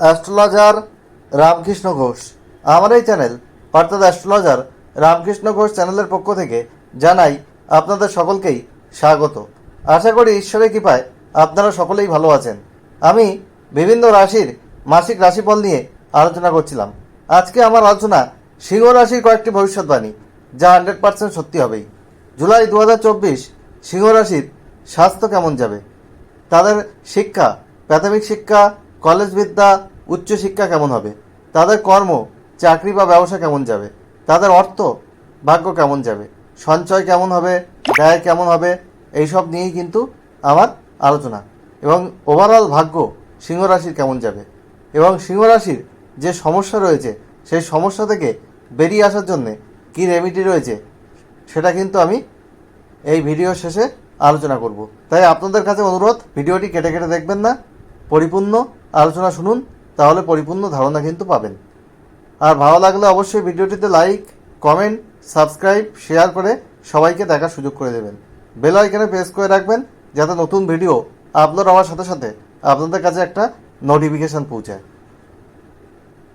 Astrologer Ramakrishna Ghosh. আমার এই channel অর্থাৎ অ্যাস্ট্রোলজার রামকৃষ্ণ ঘোষ চ্যানেলের পক্ষ থেকে জানাই আপনাদের সকলকেই স্বাগত। আশা করি ঈশ্বরের কৃপায় আপনারা সকলেই ভালো আছেন। আমি বিভিন্ন রাশির মাসিক রাশিফল নিয়ে আলোচনা করছিলাম। আজকে আমার আলোচনা সিংহ রাশির কয়েকটি ভবিষ্যৎবাণী, যা 100% সত্যি হবেই। জুলাই 2024 সিংহ রাশির স্বাস্থ্য কেমন যাবে, তাদের শিক্ষা, প্রাথমিক শিক্ষা, কলেজ বিদ্যা, উচ্চশিক্ষা কেমন হবে, তাদের কর্ম, চাকরি বা ব্যবসা কেমন যাবে, তাদের অর্থ ভাগ্য কেমন যাবে, সঞ্চয় কেমন হবে, ব্যয় কেমন হবে, এইসব নিয়েই কিন্তু আমার আলোচনা। এবং ওভারঅল ভাগ্য সিংহ রাশির কেমন যাবে এবং সিংহ রাশির যে সমস্যা রয়েছে সেই সমস্যা থেকে বেরিয়ে আসার জন্যে কী রেমেডি রয়েছে সেটা কিন্তু আমি এই ভিডিও শেষে আলোচনা করব। তাই আপনাদের কাছে অনুরোধ, ভিডিওটি কেটে কেটে দেখবেন না, পরিপূর্ণ আলোচনা শুনুন, তাহলে পরিপূর্ণ ধারণা কিন্তু পাবেন। আর ভালো লাগলে অবশ্যই ভিডিওটিতে লাইক, কমেন্ট, সাবস্ক্রাইব, শেয়ার করে সবাইকে দেখার সুযোগ করে দেবেন। বেল আইকনে প্রেস করে রাখবেন যাতে নতুন ভিডিও আপলোড হওয়ার সাথে সাথে আপনাদের কাছে একটা নোটিফিকেশান পৌঁছায়।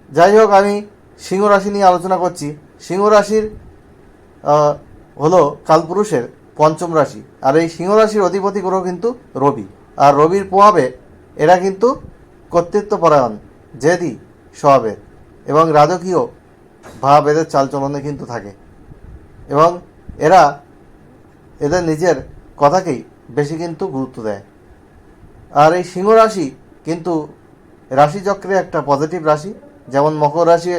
যাই হোক, আমি সিংহ রাশি নিয়ে আলোচনা করছি। সিংহ রাশির হলো কালপুরুষের পঞ্চম রাশি, আর এই সিংহ রাশির অধিপতি গ্রহ কিন্তু রবি। আর রবির প্রভাবে এরা কিন্তু কর্তৃত্বপরায়ণ, জেদি স্বভাবের এবং রাজকীয় ভাব এদের চালচলনে কিন্তু থাকে, এবং এরা এদের নিজের কথাকেই বেশি কিন্তু গুরুত্ব দেয়। আর এই সিংহ রাশি কিন্তু রাশিচক্রে একটা পজিটিভ রাশি, যেমন মকর রাশি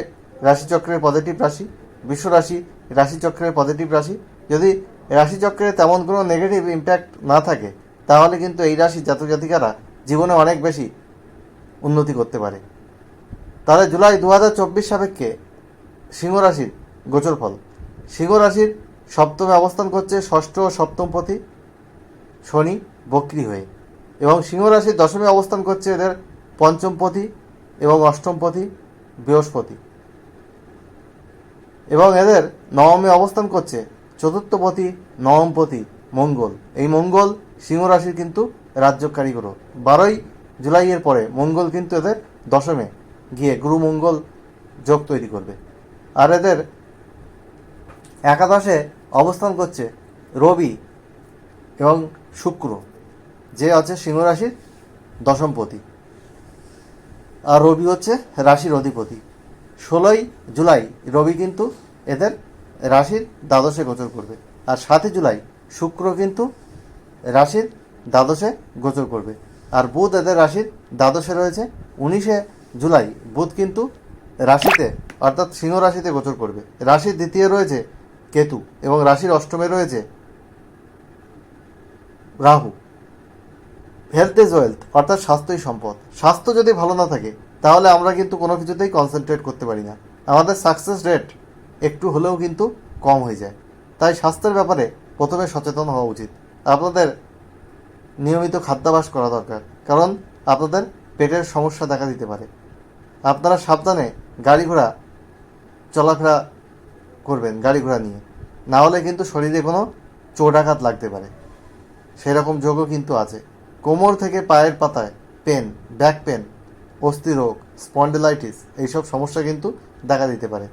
রাশিচক্রের পজিটিভ রাশি, বিশ্ব রাশি রাশিচক্রের পজিটিভ রাশি। যদি রাশিচক্রে তেমন কোনো নেগেটিভ ইম্প্যাক্ট না থাকে তাহলে কিন্তু এই রাশি জাতক জাতিকারা জীবনে অনেক বেশি উন্নতি করতে পারে। তাহলে জুলাই 2024 সাপেক্ষে সিংহ রাশির গোচর ফল। সিংহ রাশির সপ্তমে অবস্থান করছে ষষ্ঠ ও সপ্তমপতি শনি বক্রী হয়ে, এবং সিংহ রাশির দশমে অবস্থান করছে এদের পঞ্চমপতি এবং অষ্টমপতি বৃহস্পতি, এবং এদের নবমে অবস্থান করছে চতুর্থপতি নবমপতি মঙ্গল। এই মঙ্গল সিংহ রাশির কিন্তু রাজ্যকারী গ্রহ। 12ই জুলাইয়ের পরে মঙ্গল কিন্তু এদের দশমে গিয়ে গুরু মঙ্গল যোগ তৈরি করবে। আর এদের একাদশে অবস্থান করছে রবি এবং শুক্র, যে আছে সিংহ রাশির দশমপতি, আর রবি হচ্ছে রাশির অধিপতি। 16ই জুলাই রবি কিন্তু এদের রাশির দ্বাদশে গোচর করবে, আর 7ই জুলাই শুক্র কিন্তু রাশির দ্বাদশে গোচর করবে, আর বুধ এদের রাশির দ্বাদশে রয়েছে। 19শে জুলাই বুধ কিন্তু রাশিতে অর্থাৎ সিংহ রাশিতে গোচর করবে। রাশির দ্বিতীয় রয়েছে কেতু এবং রাশির অষ্টমে রয়েছে রাহু। হেলথ ইজ ওয়েলথ, অর্থাৎ স্বাস্থ্যই সম্পদ। স্বাস্থ্য যদি ভালো না থাকে তাহলে আমরা কিন্তু কোনো কিছুতেই কনসেন্ট্রেট করতে পারি না, আমাদের সাকসেস রেট একটু হলেও কিন্তু কম হয়ে যায়। তাই স্বাস্থ্যের ব্যাপারে প্রথমে সচেতন হওয়া উচিত। আপনাদের নিয়মিত খাদ্যাভ্যাস করা দরকার, কারণ আপনাদের পেটের সমস্যা দেখা দিতে পারে। আপনারা সাবধানে গাড়ি ঘোড়া চলাফেরা করবেন গাড়ি ঘোড়া নিয়ে, না হলে কিন্তু শরীরে কোনো চোটাঘাত লাগতে পারে, সেরকম যোগও কিন্তু আছে। কোমর থেকে পায়ের পাতায় পেন, ব্যাক পেন, অস্থি রোগ, স্পন্ডিলাইটিস এইসব সমস্যা কিন্তু দেখা দিতে পারে।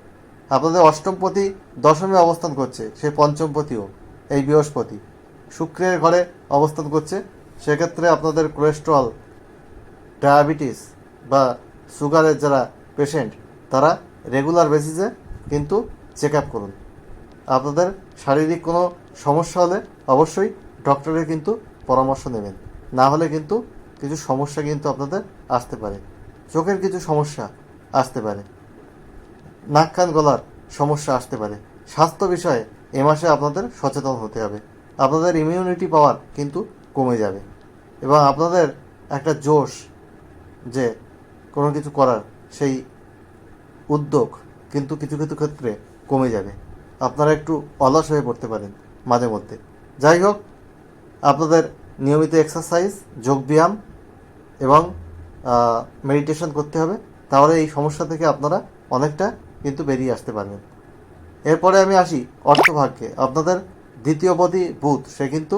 আপনাদের অষ্টমপতি দশমে অবস্থান করছে, সে পঞ্চমপতিও এই বৃহস্পতি শুক্রের ঘরে অবস্থান করছে। সেক্ষেত্রে আপনাদের কোলেস্ট্রল, ডায়াবেটিস বা সুগারের যারা পেশেন্ট তারা রেগুলার বেসিসে কিন্তু চেক আপ করুন। আপনাদের শারীরিক কোনো সমস্যা হলে অবশ্যই ডক্টরের কিন্তু পরামর্শ নেবেন, না হলে কিন্তু কিছু সমস্যা কিন্তু আপনাদের আসতে পারে। চোখের কিছু সমস্যা আসতে পারে, নাক কান গলার সমস্যা আসতে পারে। স্বাস্থ্য বিষয়ে এ মাসে আপনাদের সচেতন হতে হবে। আপনাদের ইমিউনিটি পাওয়ার কিন্তু কমে যাবে, এবং আপনাদের একটা জোশ যে কোনো কিছু করার সেই উদ্যোগ কিন্তু কিছু কিছু ক্ষেত্রে কমে যাবে। আপনারা একটু অলস হয়ে পড়তে পারেন মাঝে মধ্যে। যাই হোক, আপনাদের নিয়মিত এক্সারসাইজ, যোগব্যায়াম এবং মেডিটেশন করতে হবে, তাহলে এই সমস্যা থেকে আপনারা অনেকটা কিন্তু বেরিয়ে আসতে পারবেন। এরপরে আমি আসি অর্থভাগ্যে। আপনাদের দ্বিতীয়পতি বুধ, সে কিন্তু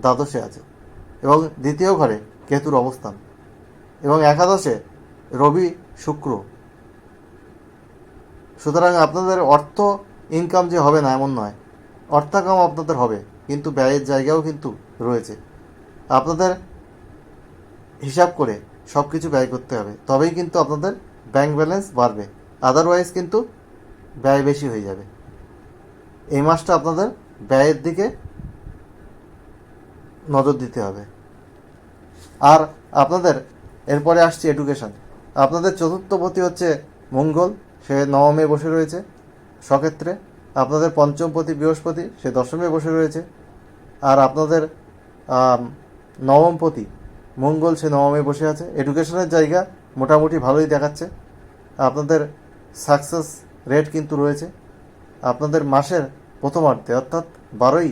দ্বাদশে আছে এবং দ্বিতীয় ঘরে কেতুর অবস্থান, এবং একাদশে রবি, শুক্র। সুতরাং আপনাদের অর্থ ইনকাম যে হবে না এমন নয়, অর্থাকাম আপনাদের হবে, কিন্তু ব্যয়ের জায়গাও কিন্তু রয়েছে। আপনাদের হিসাব করে সব কিছু ব্যয় করতে হবে, তবেই কিন্তু আপনাদের ব্যাংক ব্যালেন্স বাড়বে, আদারওয়াইজ কিন্তু ব্যয় বেশি হয়ে যাবে। এই মাসটা আপনাদের ব্যয়ের দিকে নজর দিতে হবে। আর আপনাদের এরপরে আসছে এডুকেশন। আপনাদের চতুর্থপতি হচ্ছে মঙ্গল, সে নবমে বসে রয়েছে স্বক্ষেত্রে। আপনাদের পঞ্চমপতি বৃহস্পতি, সে দশমে বসে রয়েছে। আর আপনাদের নবমপতি মঙ্গল, সে নবমে বসে আছে। এডুকেশনের জায়গা মোটামুটি ভালোই দেখাচ্ছে। আপনাদের সাকসেস রেট কিন্তু রয়েছে। আপনাদের মাসের প্রথমার্ধে অর্থাৎ 12ই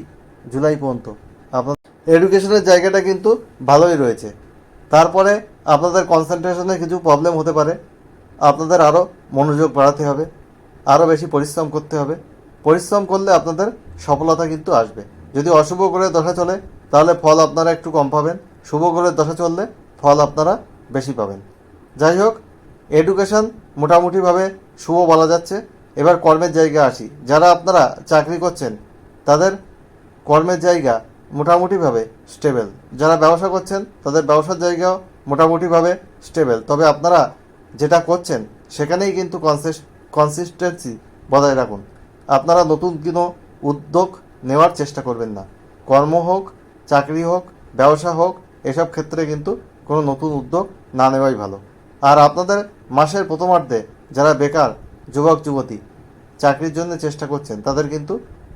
জুলাই পর্যন্ত আপনার এডুকেশনের জায়গাটা কিন্তু ভালোই রয়েছে। তারপরে আপনাদের কনসেন্ট্রেশনে কিছু প্রবলেম হতে পারে। আপনাদের আরও মনোযোগ বাড়াতে হবে, আরও বেশি পরিশ্রম করতে হবে। পরিশ্রম করলে আপনাদের সফলতা কিন্তু আসবে। যদি অশুভ গ্রহের দশা চলে তাহলে ফল আপনারা একটু কম পাবেন, শুভ গ্রহের দশা চললে ফল আপনারা বেশি পাবেন। যাই হোক, এডুকেশন মোটামুটিভাবে শুভ বলা যাচ্ছে। এবার কর্মের জায়গা আসি। যারা আপনারা চাকরি করছেন তাদের কর্মের জায়গা মোটামুটিভাবে স্টেবল। যারা ব্যবসা করছেন তাদের ব্যবসার জায়গাও মোটামুটিভাবে স্টেবল। তবে আপনারা যেটা করছেন সেখানেই কিন্তু কনসিস্টেন্সি বজায় রাখুন। আপনারা নতুন কোনো উদ্যোগ নেওয়ার চেষ্টা করবেন না। কর্ম হোক, চাকরি হোক, ব্যবসা হোক, এসব ক্ষেত্রে কিন্তু কোনো নতুন উদ্যোগ না নেওয়াই ভালো। আর আপনাদের মাসের প্রথমার্ধে যারা বেকার যুবক যুবতী চাকরির জন্য চেষ্টা করছেন তাদের কিন্তু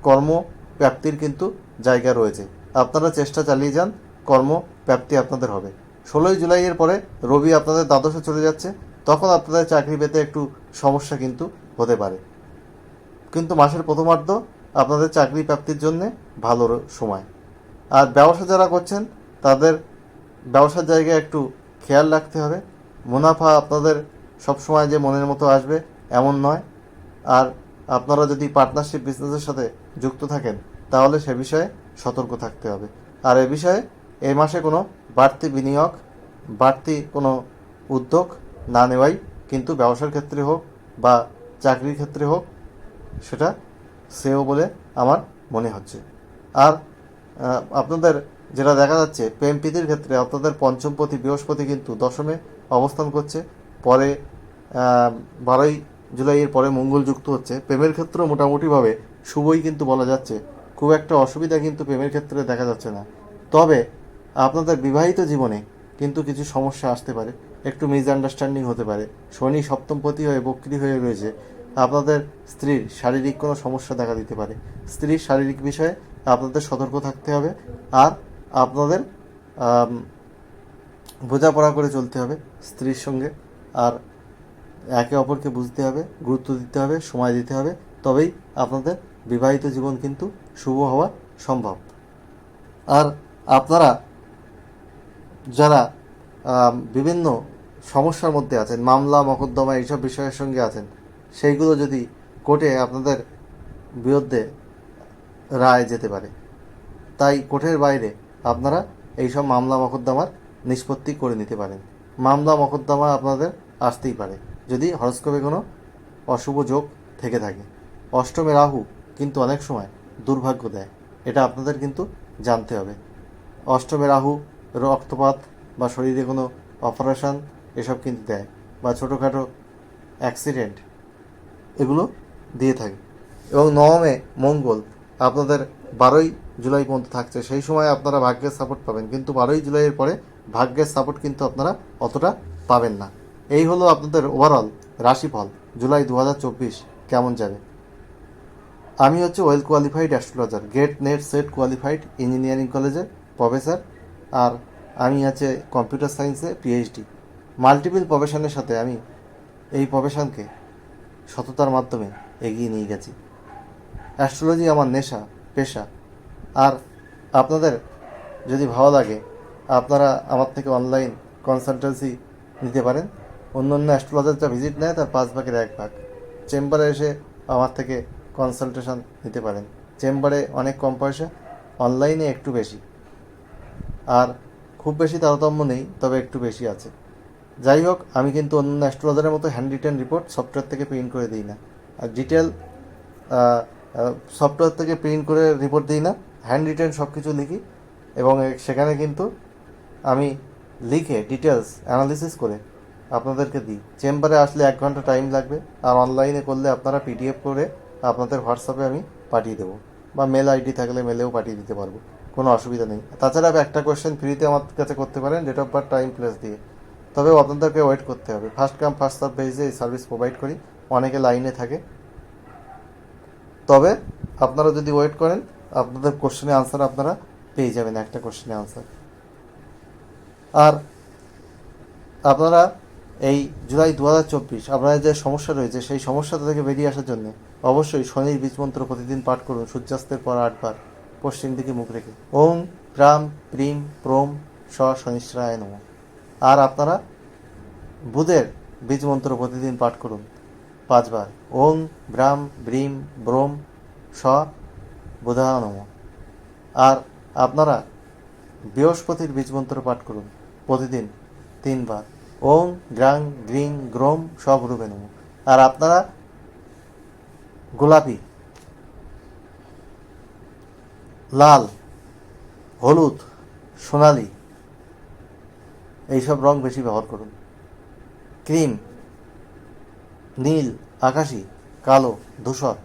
কর্মপ্রাপ্তির কিন্তু জায়গা রয়েছে। আপনারা চেষ্টা চালিয়ে যান, কর্মপ্রাপ্তি আপনাদের হবে। 16ই জুলাইয়ের পরে রবি আপনাদের দ্বাদশে চলে যাচ্ছে, তখন আপনাদের চাকরি পেতে একটু সমস্যা কিন্তু হতে পারে। কিন্তু মাসের প্রথমার্ধ আপনাদের চাকরি প্রাপ্তির জন্য ভালো সময়। আর ব্যবসা যারা করছেন তাদের ব্যবসার জায়গায় একটু খেয়াল রাখতে হবে। মুনাফা আপনাদের সবসময় যে মনের মতো আসবে এমন নয়। আর আপনারা যদি পার্টনারশিপ বিজনেসের সাথে যুক্ত থাকেন তাহলে সে বিষয়ে সতর্ক থাকতে হবে। আর এ বিষয়ে এই মাসে কোনো বাড়তি বিনিয়োগ, বাড়তি কোনো উদ্যোগ না নেওয়াই কিন্তু ব্যবসার ক্ষেত্রে হোক বা চাকরির ক্ষেত্রে হোক সেটা শ্রেয় বলে আমার মনে হচ্ছে। আর আপনাদের যেটা দেখা যাচ্ছে প্রেম প্রীতির ক্ষেত্রে আপনাদের পঞ্চমপতি বৃহস্পতি কিন্তু দশমে অবস্থান করছে। পরে 12ই জুলাইয়ের পরে মঙ্গল যুক্ত হচ্ছে। প্রেমের ক্ষেত্রেও মোটামুটিভাবে শুভই কিন্তু বলা যাচ্ছে। খুব একটা অসুবিধা কিন্তু প্রেমের ক্ষেত্রে দেখা যাচ্ছে না। তবে আপনাদের বিবাহিত জীবনে কিন্তু কিছু সমস্যা আসতে পারে, একটু মিসআন্ডারস্ট্যান্ডিং হতে পারে। শনি সপ্তমপতি হয়ে বক্রী হয়ে রয়েছে। আপনাদের স্ত্রীর শারীরিক কোনো সমস্যা দেখা দিতে পারে। স্ত্রীর শারীরিক বিষয়ে আপনাদের সতর্ক থাকতে হবে। আর আপনাদের বোঝাপড়া করে চলতে হবে স্ত্রীর সঙ্গে। আর একে অপরকে বুঝতে হবে, গুরুত্ব দিতে হবে, সময় দিতে হবে, তবেই আপনাদের বিবাহিত জীবন কিন্তু শুভ হওয়া সম্ভব। আর আপনারা যারা বিভিন্ন সমস্যার মধ্যে আছেন, মামলা মকদ্দমা এইসব বিষয়ের সঙ্গে আছেন, সেইগুলো যদি কোর্টে আপনাদের বিরুদ্ধে রায় যেতে পারে। তাই কোর্টের বাইরে আপনারা এইসব মামলা মকদ্দমার নিষ্পত্তি করে নিতে পারেন। মামলা মকদ্দমা আপনাদের আসতেই পারে যদি হরস্কোপে কোনো অশুভ যোগ থেকে থাকে। অষ্টমে রাহু কিন্তু অনেক সময় দুর্ভাগ্য দেয়, এটা আপনাদের কিন্তু জানতে হবে। অষ্টমে রাহু রক্তপাত বা শরীরে কোনো অপারেশন এসব কিন্তু দেয়, বা ছোটোখাটো অ্যাক্সিডেন্ট এগুলো দিয়ে থাকে। এবং নবমে মঙ্গল আপনাদের 12ই জুলাই পর্যন্ত থাকছে। সেই সময় আপনারা ভাগ্যের সাপোর্ট পাবেন, কিন্তু 12ই জুলাইয়ের পরে ভাগ্যের সাপোর্ট কিন্তু আপনারা অতটা পাবেন না। এই হলো আপনাদের ওভারঅল রাশিফল জুলাই 2024 কেমন যাবে। আমি হচ্ছে well qualified astrologer, GATE NET SET qualified engineering কলেজের প্রফেসর। আর আমি আছে কম্পিউটার সায়েন্সে পিএইচডি। মাল্টিপল প্রফেশনের সাথে আমি এই প্রফেশনকে সততার মাধ্যমে এগিয়ে নিয়ে গেছি। অ্যাস্ট্রোলজি আমার নেশা, পেশা। আর আপনাদের যদি ভালো লাগে আপনারা আমার থেকে অনলাইন কনসালটেন্সি নিতে পারেন। অন্য অন্য অ্যাস্ট্রোলজার যা ভিজিট নেয় তার 5 ভাগের 1 ভাগ। চেম্বারে এসে আমার থেকে কনসালটেশন নিতে পারেন। চেম্বারে অনেক কম পয়সা, অনলাইনে একটু বেশি। আর খুব বেশি তারতম্য নেই, তবে একটু বেশি আছে। যাই হোক, আমি কিন্তু অন্য অ্যাস্ট্রোলজারের মতো হ্যান্ড রিটেন রিপোর্ট সফটওয়্যার থেকে প্রিন্ট করে দিই না, আর ডিটেল সফটওয়্যার থেকে প্রিন্ট করে রিপোর্ট দিই না, হ্যান্ড রিটেন সব কিছু লিখি এবং সেখানে কিন্তু আমি লিখে ডিটেলস অ্যানালিসিস করে আপনাদেরকে দিই। চেম্বারে আসলে 1 ঘন্টা টাইম লাগবে, আর অনলাইনে করলে আপনারা পিডিএফ করে আপনাদের হোয়াটসঅ্যাপে আমি পাঠিয়ে দেবো, বা মেল আইডি থাকলে মেলেও পাঠিয়ে দিতে পারবো, কোনো অসুবিধা নেই। তাছাড়া একটা কোয়েশ্চেন ফ্রিতে আমার কাছে করতে পারেন, date of birth, time, place দিয়ে। তবে আপনাদেরকে ওয়েট করতে হবে, ফার্স্ট কাম ফার্স্ট সার্ভ বেসে এই সার্ভিস প্রোভাইড করি, অনেকে লাইনে থাকে। তবে আপনারা যদি ওয়েট করেন, আপনাদের কোশ্চেনে আনসার আপনারা পেয়ে যাবেন, একটা কোশ্চেনে আনসার। আর আপনারা এই জুলাই 2024 আপনাদের যে সমস্যা রয়েছে, সেই সমস্যা থেকে বেরিয়ে আসার জন্য অবশ্যই শনির বীজ মন্ত্র প্রতিদিন পাঠ করুন, সূর্যাস্তের পর 8 বার পশ্চিম দিকে মুখ রেখে। ওং প্রাম প্রিম প্রোম স শনিশ্চরায় নমঃ। আর আপনারা বুধের বীজ মন্ত্র প্রতিদিন পাঠ করুন 5 বার। ওং ব্রাম ব্রিম ব্রোম স বুধায় নমঃ। আর আপনারা বৃহস্পতির বীজ মন্ত্র পাঠ করুন প্রতিদিন 3 বার। ওং গ্রাং গ্রিং গ্রোম সব রূপে নমঃ। আর আপনারা গোলাপি, লাল, হলুদ, সোনালি এইসব রং বেশি ব্যবহার করুন। ক্রিম, নীল, আকাশি, কালো, ধূসর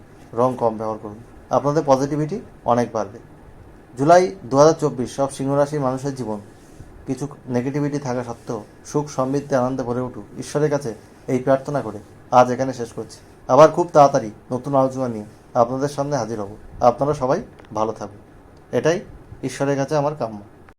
রং কম ব্যবহার করুন, আপনাদের পজিটিভিটি অনেক বাড়বে। জুলাই 2024 সব সিংহ রাশির মানুষের জীবন কিছু নেগেটিভিটি থাকা সত্ত্বেও সুখ সমৃদ্ধি আনন্দে ভরে উঠুক, ঈশ্বরের কাছে এই প্রার্থনা করে আজ এখানে শেষ করছি। আবার খুব তাড়াতাড়ি নতুন আলোচনা নিয়ে আপনাদের সামনে হাজির হব। আপনারা সবাই ভালো থাকুন, এটাই ঈশ্বরের কাছে আমার কাম্য।